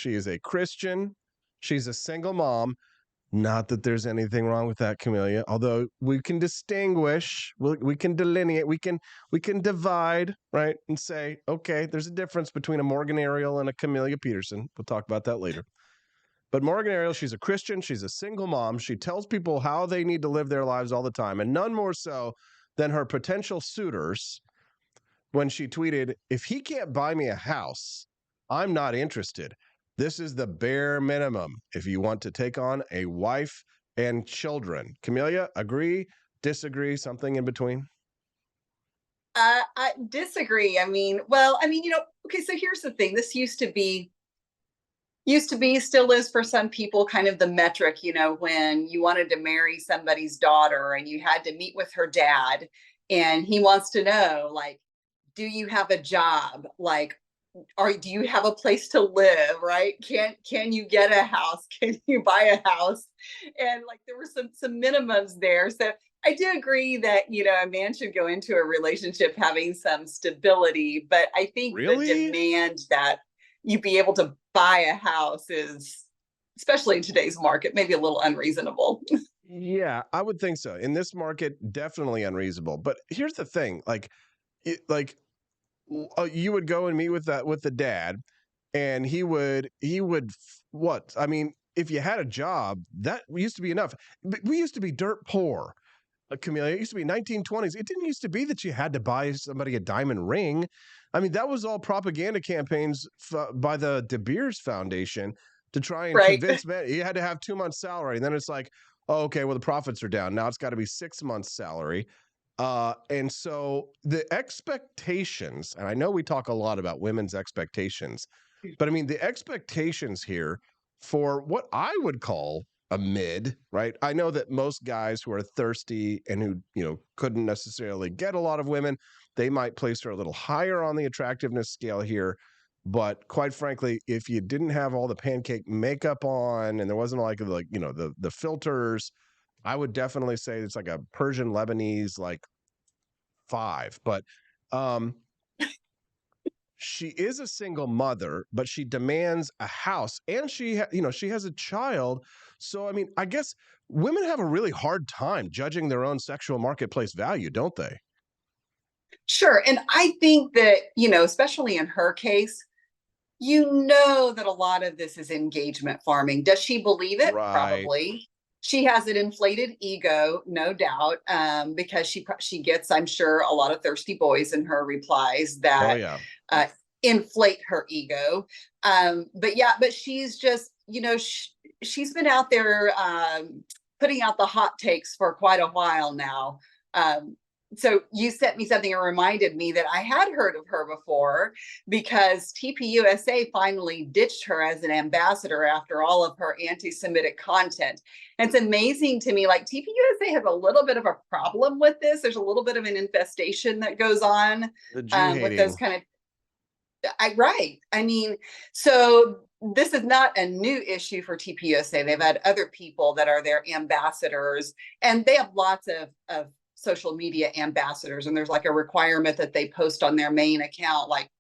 She is a Christian. She's a single mom. Not that there's anything wrong with that, Camellia. Although we can distinguish, we can delineate, we can divide, right, and say, okay, there's a difference between a Morgan Ariel and a Camellia Peterson. We'll talk about that later. But Morgan Ariel, she's a Christian. She's a single mom. She tells people how they need to live their lives all the time, and none more so than her potential suitors when she tweeted, "If he can't buy me a house, I'm not interested. This is the bare minimum if you want to take on a wife and children." Camellia, agree, disagree, something in between? I disagree. I mean, okay, so here's the thing. This used to be, still is for some people, kind of the metric, when you wanted to marry somebody's daughter and you had to meet with her dad, and he wants to know, like, do you have a job? Like, do you have a place to live, right? Can you get a house? Can you buy a house? And like, there were some minimums there. So I do agree that a man should go into a relationship having some stability, but I think the Really? demand that you be able to buy a house is, especially in today's market, maybe a little unreasonable. Yeah, I would think so. In this market, definitely unreasonable. But here's the thing, like you would go and meet with the dad, and he would what? I mean, if you had a job, that used to be enough. But we used to be dirt poor. Camellia, it used to be 1920s. It didn't used to be that you had to buy somebody a diamond ring. I mean, that was all propaganda campaigns by the De Beers Foundation to try and Right. convince men. You had to have 2 months' salary, and then it's like, oh, okay, well the profits are down. Now it's got to be 6 months' salary. And so the expectations, and I know we talk a lot about women's expectations, but I mean the expectations here for what I would call a mid, right? I know that most guys who are thirsty and who, couldn't necessarily get a lot of women, they might place her a little higher on the attractiveness scale here. But quite frankly, if you didn't have all the pancake makeup on and there wasn't like the filters, I would definitely say it's like a Persian Lebanese like five. But um she is a single mother, but she demands a house and she has a child. So, I mean, I guess women have a really hard time judging their own sexual marketplace value, don't they? Sure. And I think that, especially in her case, that a lot of this is engagement farming. Does she believe it? Right. Probably. She has an inflated ego, no doubt, because she gets, I'm sure, a lot of thirsty boys in her replies Oh, that yeah. uh, inflate her ego. But yeah, but she's just, she's been out there putting out the hot takes for quite a while now. So you sent me something and reminded me that I had heard of her before, because TPUSA finally ditched her as an ambassador after all of her anti-Semitic content. And it's amazing to me, like, TPUSA has a little bit of a problem with this. There's a little bit of an infestation that goes on The Jew with those hating. kind of, right. I mean, so this is not a new issue for TPUSA. They've had other people that are their ambassadors, and they have lots of social media ambassadors. And there's like a requirement that they post on their main account like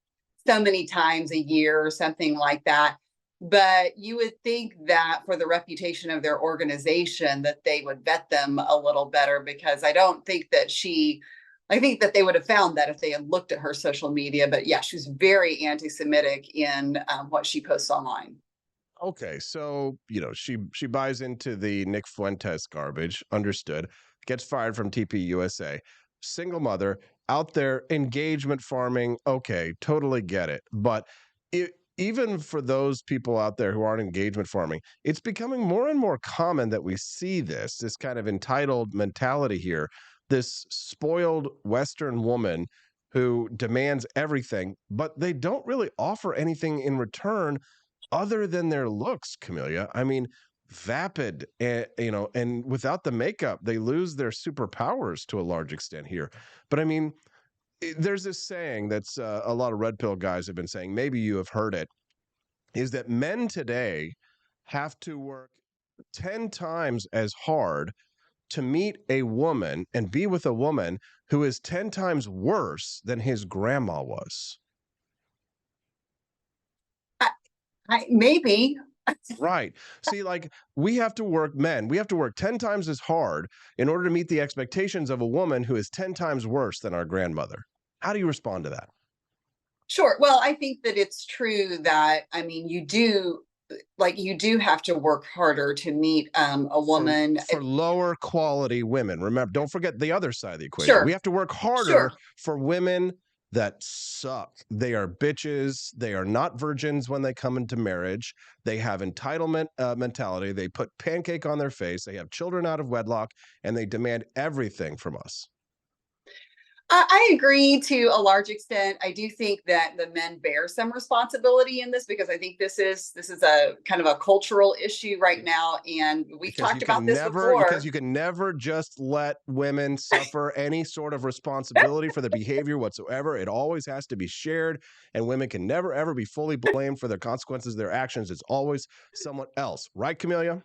so many times a year or something like that. But you would think that for the reputation of their organization, that they would vet them a little better, because I think that they would have found that if they had looked at her social media. But yeah, she's very anti-Semitic in what she posts online. Okay, so she buys into the Nick Fuentes garbage. Understood. Gets fired from TP USA. Single mother out there engagement farming. Okay, totally get it. But even for those people out there who aren't engagement farming, it's becoming more and more common that we see this kind of entitled mentality here. This spoiled Western woman who demands everything, but they don't really offer anything in return other than their looks, Camellia. I mean, vapid, and without the makeup, they lose their superpowers to a large extent here. But I mean, there's this saying that's a lot of red pill guys have been saying. Maybe you have heard it. Is that men today have to work 10 times as hard to meet a woman and be with a woman who is 10 times worse than his grandma was. Maybe. Right. See, like we have to work, men, we have to work 10 times as hard in order to meet the expectations of a woman who is 10 times worse than our grandmother. How do you respond to that? Sure. Well, I think that it's true that, I mean, you do have to work harder to meet a For woman. for lower quality women. Remember, don't forget the other side of the equation. We Sure, have to work harder sure. for women that suck. They are bitches. They are not virgins when they come into marriage. They have entitlement mentality. They put pancake on their face. They have children out of wedlock, and they demand everything from us. I agree to a large extent. I do think that the men bear some responsibility in this because I think this is a kind of a cultural issue right now, and we've Because talked about this before. you can never just let women suffer any sort of responsibility for their behavior whatsoever. It always has to be shared, and women can never ever be fully blamed for their consequences, their actions. It's always someone else, right, Camellia?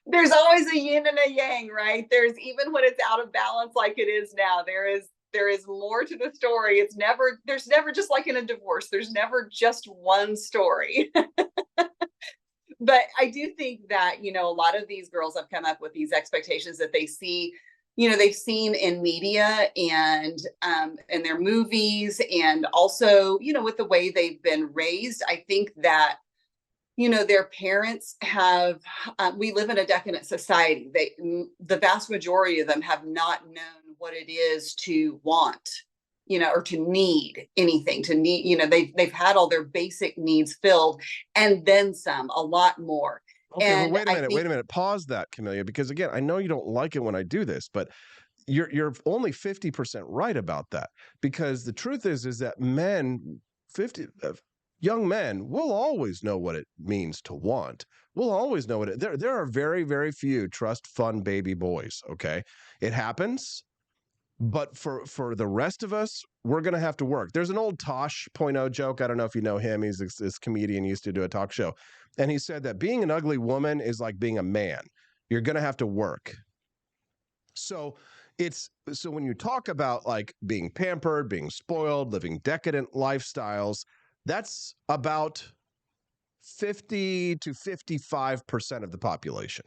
There's always a yin and a yang, right? There's even when it's out of balance like it is now, there is more to the story. There's never just like in a divorce, there's never just one story. But I do think that, a lot of these girls have come up with these expectations that they've seen in media and in their movies, and also, with the way they've been raised. I think that their parents have we live in a decadent society. The vast majority of them have not known what it is to want, or to need anything, to need, they've had all their basic needs filled and then some, a lot more. Okay, well, And I wait think a minute. Pause that, Camellia, because again, I know you don't like it when I do this, but you're only 50% right about that. Because the truth is that men, 50 young men will always know what it means to want. We'll always know there are very, very few trust fund baby boys, okay? It happens, but for the rest of us, we're going to have to work. There's an old Tosh.0 joke. I don't know if you know him. He's this comedian, used to do a talk show. And he said that being an ugly woman is like being a man. You're going to have to work. So so when you talk about like being pampered, being spoiled, living decadent lifestyles, that's about 50 to 55% of the population.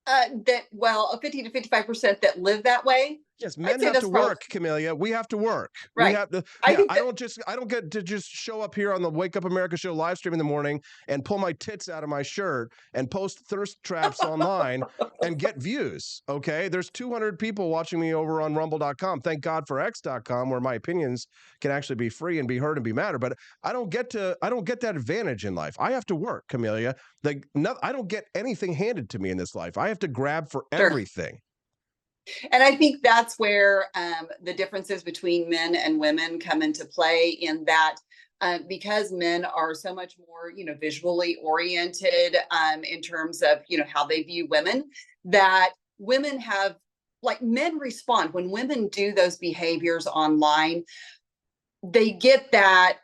that well, 50 to 55% that live that way. Yes, I'd men say have to that's probably work, Camellia. We have to work. We right. have to. I Yeah, think that I don't get to just show up here on the Wake Up America show live stream in the morning and pull my tits out of my shirt and post thirst traps online and get views. Okay, there's 200 people watching me over on Rumble.com. Thank God for X.com, where my opinions can actually be free and be heard and be mattered. But I don't get that advantage in life. I have to work, Camellia. Like, no, I don't get anything handed to me in this life. I have to grab for sure. everything. And I think that's where the differences between men and women come into play, in that because men are so much more, visually oriented in terms of, how they view women, that women have, like, men respond when women do those behaviors online. They get that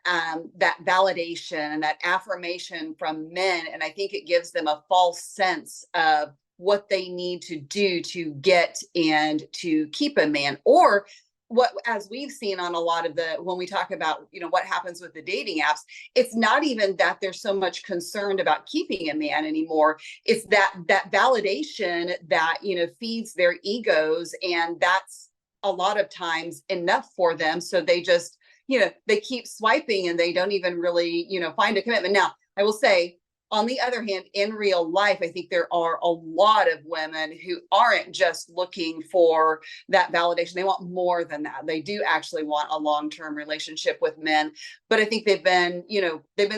validation and that affirmation from men, and I think it gives them a false sense of what they need to do to get and to keep a man. Or what, as we've seen on a lot of the, when we talk about, what happens with the dating apps, it's not even that they're so much concerned about keeping a man anymore. It's that validation that, feeds their egos, and that's a lot of times enough for them, so they just, they keep swiping and they don't even really, find a commitment. Now, I will say, on the other hand, in real life, I think there are a lot of women who aren't just looking for that validation. They want more than that. They do actually want a long-term relationship with men. But I think they've been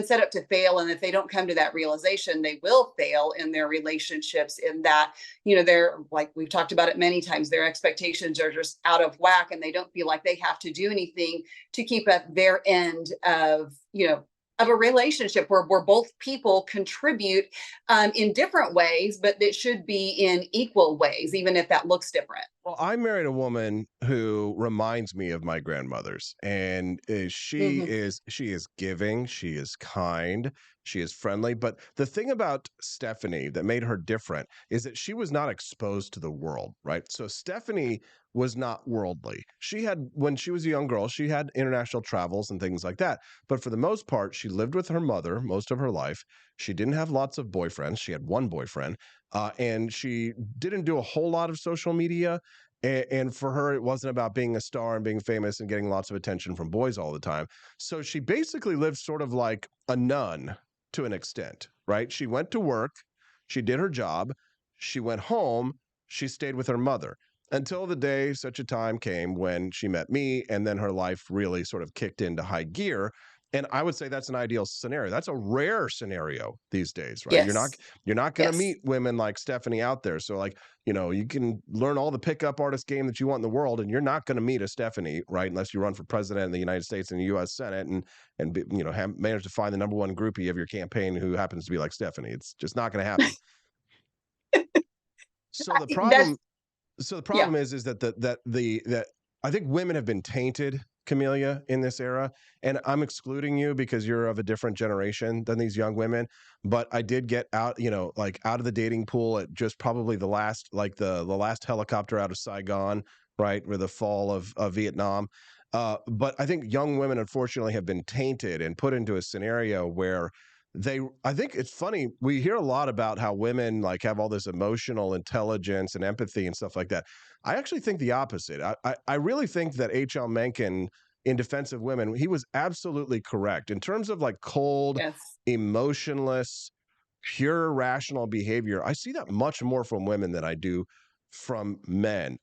set up to fail. And if they don't come to that realization, they will fail in their relationships, in that, they're, like we've talked about it many times, their expectations are just out of whack, and they don't feel like they have to do anything to keep up their end of a relationship where both people contribute in different ways, but it should be in equal ways, even if that looks different. Well, I married a woman who reminds me of my grandmother's, and Mhm. she is giving, she is kind, she is friendly. But the thing about Stephanie that made her different is that she was not exposed to the world, right? So Stephanie was not worldly. She had, when she was a young girl, she had international travels and things like that. But for the most part, she lived with her mother most of her life. She didn't have lots of boyfriends. She had one boyfriend, and she didn't do a whole lot of social media, and for her, it wasn't about being a star and being famous and getting lots of attention from boys all the time. So she basically lived sort of like a nun to an extent, right? She went to work, she did her job, she went home, she stayed with her mother until the day such a time came when she met me, and then her life really sort of kicked into high gear. And I would say that's an ideal scenario. That's a rare scenario these days, right? Yes. You're not going to Yes. meet women like Stephanie out there. So like, you can learn all the pickup artist game that you want in the world, and you're not going to meet a Stephanie, right? Unless you run for president in the United States and the U.S. Senate, and be, manage to find the number one groupie of your campaign who happens to be like Stephanie. It's just not going to happen. So the That's problem so the yeah. problem is that I think women have been tainted, Camellia, in this era. And I'm excluding you because you're of a different generation than these young women. But I did get out, like out of the dating pool at just probably the last, like the last helicopter out of Saigon, right, with the fall of Vietnam. But I think young women, unfortunately, have been tainted and put into a scenario where I think it's funny, we hear a lot about how women like have all this emotional intelligence and empathy and stuff like that. I actually think the opposite. I really think that H.L. Mencken, in defense of women, he was absolutely correct in terms of like cold, Yes. emotionless, pure rational behavior. I see that much more from women than I do from men.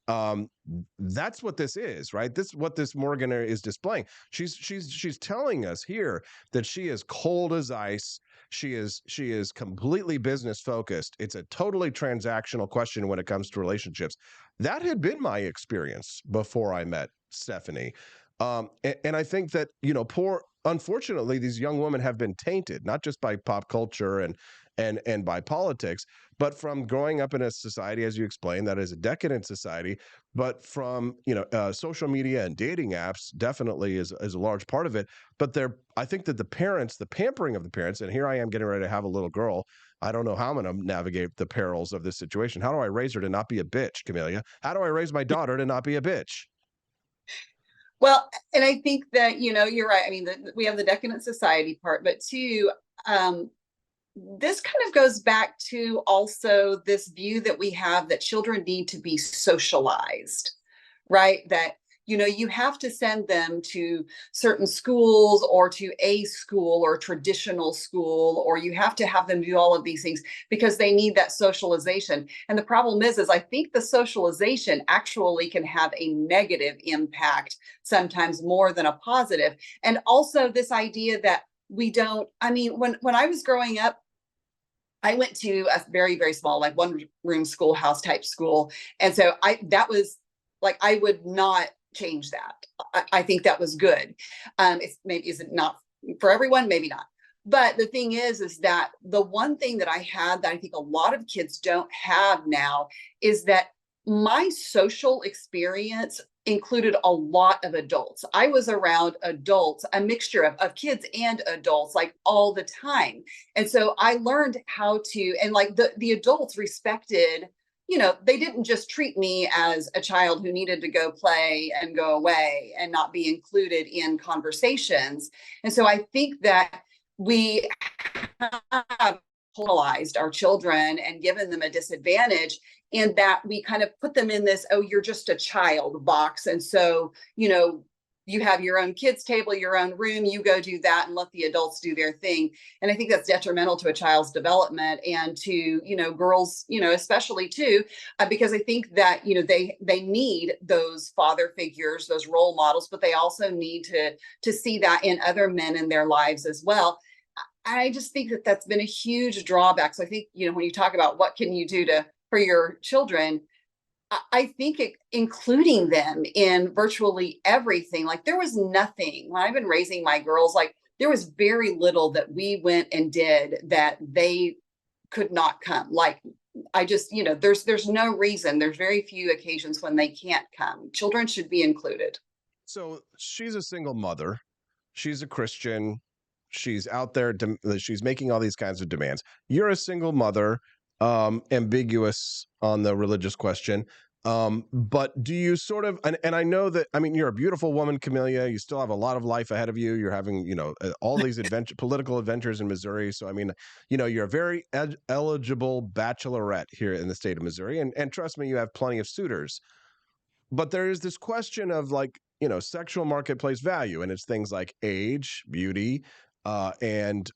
That's what this is, right? This what this Morgan is displaying. She's telling us here that she is cold as ice. She is completely business focused. It's a totally transactional question when it comes to relationships. That had been my experience before I met Stephanie. And I think that, unfortunately, these young women have been tainted, not just by pop culture and by politics, but from growing up in a society, as you explained, that is a decadent society, but from social media and dating apps definitely is a large part of it. But I think that the parents, the pampering of the parents, and here I am getting ready to have a little girl. I don't know how I'm going to navigate the perils of this situation. How do I raise her to not be a bitch, Camellia? How do I raise my daughter to not be a bitch? Well, and I think that, you're right. I mean, we have the decadent society part, but two, um, this kind of goes back to also this view that we have that children need to be socialized, right? That, you have to send them to certain schools or to a school or traditional school, or you have to have them do all of these things because they need that socialization. And the problem is I think the socialization actually can have a negative impact, sometimes more than a positive. And also this idea that we don't, I mean, when I was growing up, I went to a very, very small, like one room schoolhouse type school. And so that was like, I would not change that. I think that was good. It's maybe, is it not for everyone? Maybe not. But the thing is that the one thing that I had that I think a lot of kids don't have now is that my social experience included a lot of adults. I was around adults, a mixture of kids and adults, like all the time. And so I learned how to, and like the adults respected, they didn't just treat me as a child who needed to go play and go away and not be included in conversations. And so I think that we have polarized our children and given them a disadvantage in that we kind of put them in this, oh, you're just a child box. And so, you have your own kids table, your own room, you go do that and let the adults do their thing. And I think that's detrimental to a child's development and to, girls, especially too, because I think that, they need those father figures, those role models, but they also need to see that in other men in their lives as well. I just think that that's been a huge drawback. So I think, when you talk about what can you do for your children, I think including them in virtually everything. Like there was nothing when I've been raising my girls, like there was very little that we went and did that they could not come. Like I just, there's no reason. There's very few occasions when they can't come. Children should be included. So she's a single mother. She's a Christian. She's out there. She's making all these kinds of demands. You're a single mother, ambiguous on the religious question. But do you sort of, and I know that, I mean, you're a beautiful woman, Camellia. You still have a lot of life ahead of you. You're having, all these political adventures in Missouri. So, I mean, you're a very eligible bachelorette here in the state of Missouri. And trust me, you have plenty of suitors. But there is this question of like, sexual marketplace value, and it's things like age, beauty, and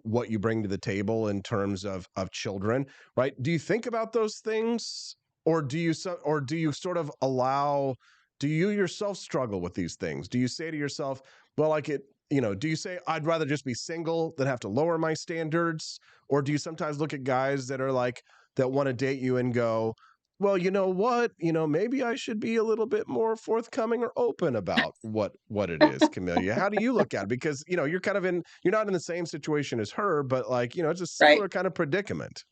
what you bring to the table in terms of children, right? Do you think about those things, or do you sort of allow? Do you yourself struggle with these things? Do you say to yourself, well, like it, do you say I'd rather just be single than have to lower my standards, or do you sometimes look at guys that are like that want to date you and go, well, you know what? Maybe I should be a little bit more forthcoming or open about what it is, Camellia. How do you look at it? Because, you're kind of you're not in the same situation as her, but like, it's a Right. similar kind of predicament.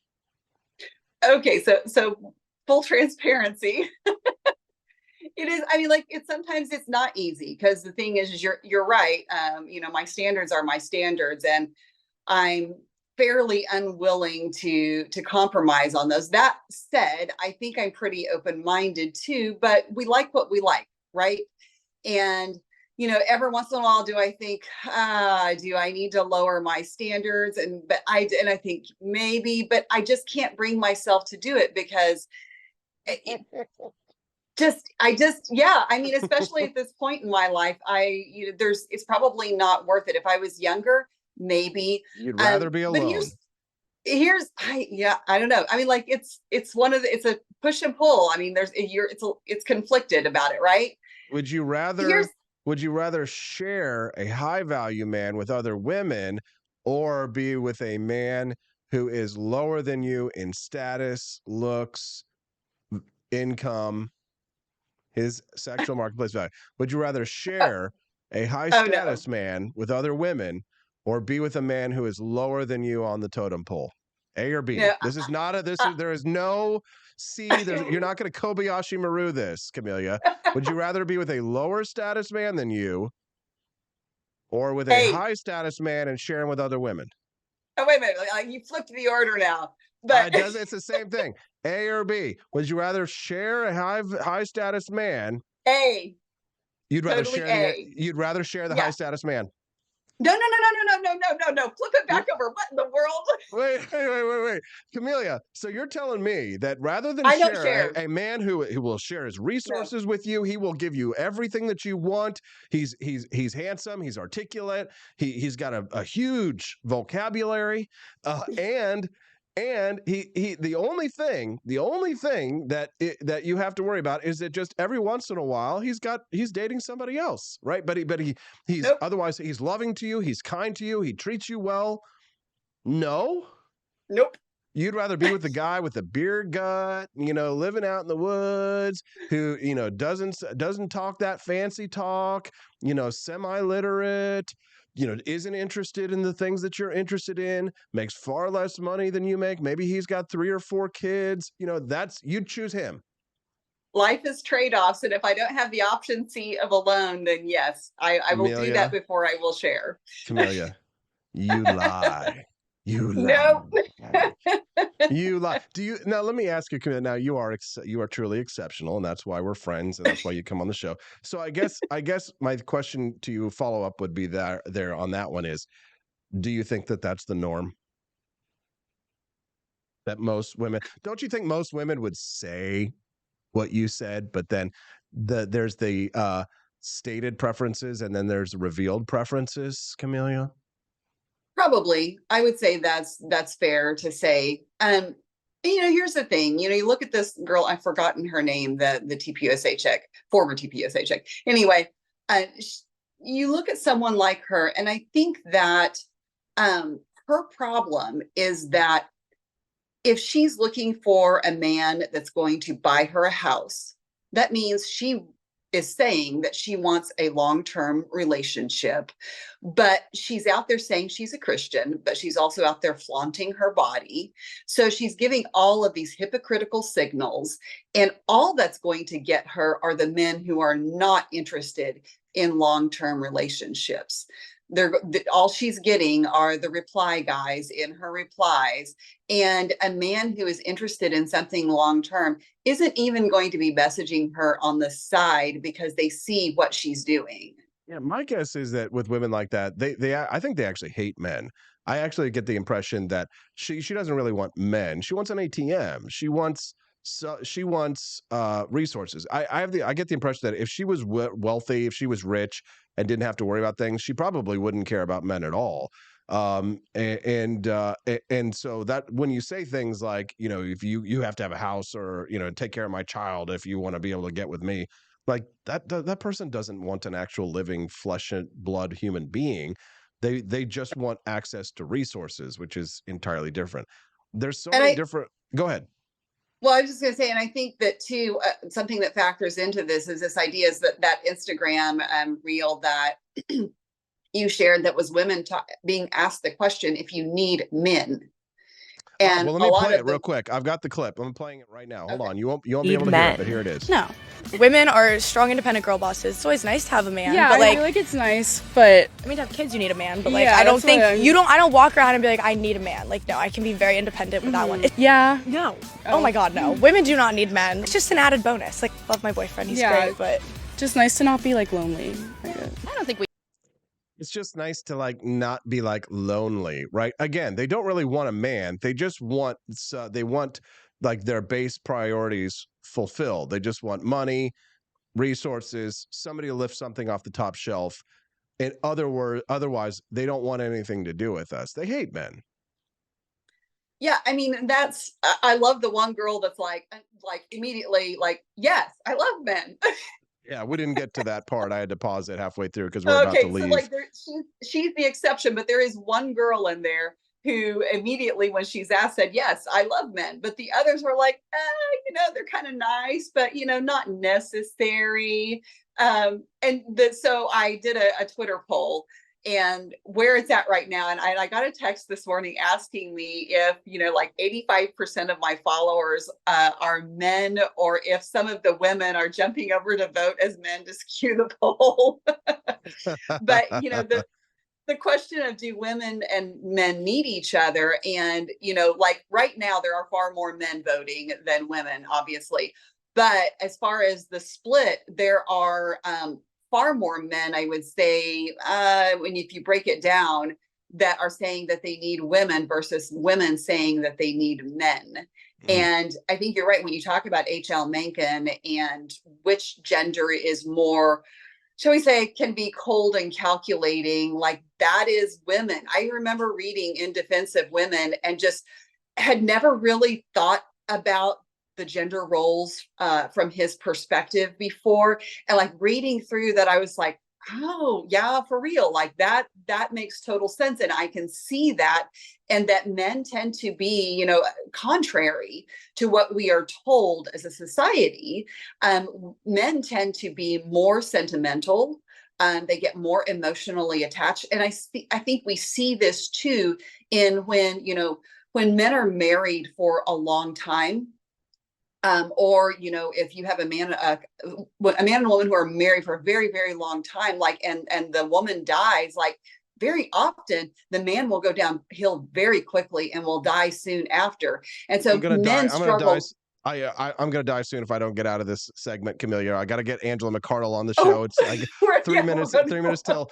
Okay. So full transparency. It is. I mean, like sometimes it's not easy because the thing is you're right. My standards are my standards, and I'm fairly unwilling to compromise on those. That said, I think I'm pretty open-minded too, but we like what we like, right? And every once in a while, do I think, do I need to lower my standards? And I think maybe, but I just can't bring myself to do it because it yeah, I mean, especially at this point in my life, it's probably not worth it. If I was younger, maybe. You'd rather be But alone. I don't know. I mean, like it's a push and pull. I mean, it's conflicted about it, right? Would you Here's rather would you rather share a high value man with other women, or be with a man who is lower than you in status, looks, income, his sexual marketplace value? Would you rather share a high oh no, status man with other women, or be with a man who is lower than you on the totem pole? A or B? no. This is not a Uh, there is no C. You're not going to Kobayashi Maru this, Camellia. Would you rather be with a lower status man than you, or with a hey, high status man and sharing with other women? oh wait a minute, you flipped the order now. But It's the same thing. A or B? Would you rather share a high status man? A, totally A. You'd rather share the high Yeah. status man. No, no, no, no, no, no, no, no, no. Flip it back over. What in the world? Wait. Camellia, so you're telling me that rather than I don't share share. a man who will share his No, resources with you, he will give you everything that you want. He's handsome, he's articulate, he's got a huge vocabulary, and he the only thing that you have to worry about is that just every once in a while he's dating somebody else, right? He's nope, otherwise he's loving to you, he's kind to you, he treats you well. No, nope. you'd rather be with the guy with the beer gut, living out in the woods, who doesn't talk that fancy talk, semi-literate, isn't interested in the things that you're interested in, makes far less money than you make. Maybe he's got 3 or 4 kids. You'd choose him. Life is trade-offs, and if I don't have the option C of alone, then yes, I will do that Camellia, before I will share. Camellia, you lie. You No. lie. You lie. Do you now? Let me ask you. Now you are truly exceptional, and that's why we're friends, and that's why you come on the show. So I guess my question to you, follow up, would be there on that one is: do you think that that's the norm? That most women, don't you think most women would say what you said, but then there's the stated preferences, and then there's revealed preferences, Camellia? Probably. I would say that's fair to say. Here's the thing. You look at this girl, I've forgotten her name, the TPUSA chick, former TPUSA chick. Anyway, you look at someone like her, and I think that her problem is that if she's looking for a man that's going to buy her a house, that means she is saying that she wants a long-term relationship, but she's out there saying she's a Christian, but she's also out there flaunting her body. So she's giving all of these hypocritical signals, and all that's going to get her are the men who are not interested in long-term relationships. All she's getting are the reply guys in her replies, and a man who is interested in something long term isn't even going to be messaging her on the side because they see what she's doing. Yeah, my guess is that with women like that, I think they actually hate men. I actually get the impression that she doesn't really want men. She wants an ATM. She wants resources. I get the impression that if she was wealthy, if she was rich and didn't have to worry about things, she probably wouldn't care about men at all. And so that when you say things like, if you have to have a house, or take care of my child if you want to be able to get with me, like that person doesn't want an actual living flesh and blood human being. They just want access to resources, which is entirely different. There's so And many I, different. Go ahead. well, I was just going to say, and I think that too, something that factors into this is this idea is that Instagram reel that you shared, that was women being asked the question, if you need men. And Well, let a me lot play it of real the, quick. I've got the clip. I'm playing it right now. Hold okay. on. You won't be Need able to hear it, men. but here it is. No. Women are strong, independent girl bosses. It's always nice to have a man. Yeah, but I feel like it's nice, but I mean, to have kids, you need a man. But like, Yeah, I don't that's think what I don't walk around and be like, I need a man. Like, no, I can be very independent with that one. yeah. No. Oh my God, no. Women do not need men. It's just an added bonus. Like, love my boyfriend. He's Yeah. great, but Just nice to not be like lonely, I guess. I don't think we. It's just nice to like not be like lonely, right? Again, they don't really want a man. They just want they want like their base priorities fulfilled. They just want money, resources, somebody to lift something off the top shelf. In other words, otherwise, they don't want anything to do with us. They hate men. Yeah, I mean, I love the one girl that's like immediately like, yes, I love men. Yeah, we didn't get to that part. I had to pause it halfway through because we're about to Okay, so leave. like she's the exception, but there is one girl in there who immediately, when she's asked, said, yes, I love men. But the others were like, they're kind of nice, but not necessary. So I did a Twitter poll, and where it's at right now. And I got a text this morning asking me if, like 85% of my followers are men, or if some of the women are jumping over to vote as men to skew the poll. But, the question of, do women and men need each other? And, like right now, there are far more men voting than women, obviously. But as far as the split, there are far more men, I would say, if you break it down, that are saying that they need women versus women saying that they need men. And I think you're right when you talk about H.L. Mencken and which gender is more, shall we say, can be cold and calculating. Like, that is women. I remember reading In Defense of Women and just had never really thought about the gender roles from his perspective before. And like reading through that, I was like, oh yeah, for real. Like that makes total sense. And I can see that. And that men tend to be, contrary to what we are told as a society. Men tend to be more sentimental. They get more emotionally attached. And I think we see this too in when men are married for a long time. Or if you have a man and a woman who are married for a very, very long time, like and the woman dies, like very often the man will go downhill very quickly and will die soon after. And so men struggle. I'm gonna die soon if I don't get out of this segment, Camellia. I got to get Angela McCardle on the Oh, show. It's like 3 minutes till